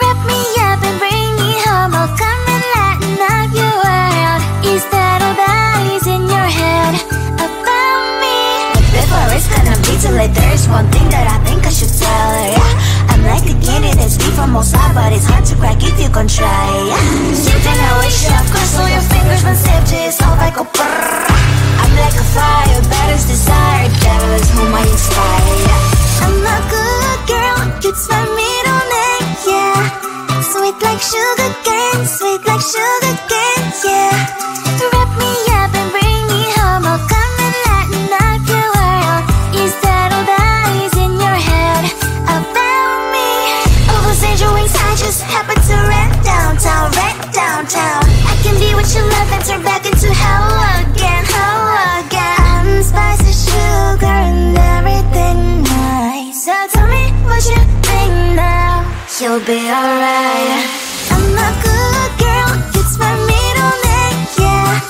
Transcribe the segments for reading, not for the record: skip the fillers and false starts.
Wrap me up and bring me home. I'll come and lighten up your world. Is that all that is in your head about me? But before it's gonna be too late, there is one thing that I think I should tell her, yeah. I'm like a candy that's deep from outside, but it's hard to crack if you can try, yeah. Something I wish I've crossed all your fingers when safety is off, I go brrrr. I'm like a fire, baddest desire, devil is whom I inspire, yeah. I'm a good girl, it's my middle name, yeah. Sweet like sugar cane, sweet like sugar cane, yeah. Wrap me up and bring me home. I'll come and lighten up your world. Is that all that is in your head about me? Oh, those angel wings, I just happen to rent downtown, rent downtown. I can be what you love and turn back into hell again, hell again. I'm spicy sugar and everything nice. So tell me what you think now. You'll be alright. I'm a good girl, it's my middle name, yeah.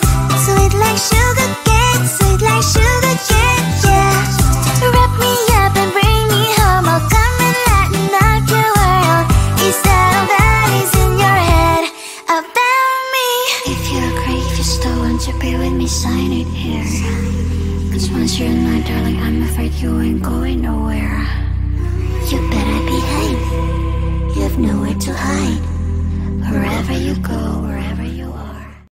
Sweet like sugar cane, sweet like sugar cane, yeah. Wrap me up and bring me home. I'll come and lighten up your world. Is that all that is in your head about me? If you agree, just don't want to be with me, sign it here. Cause once you're in my darling, I'm afraid you ain't going nowhere. You better behave.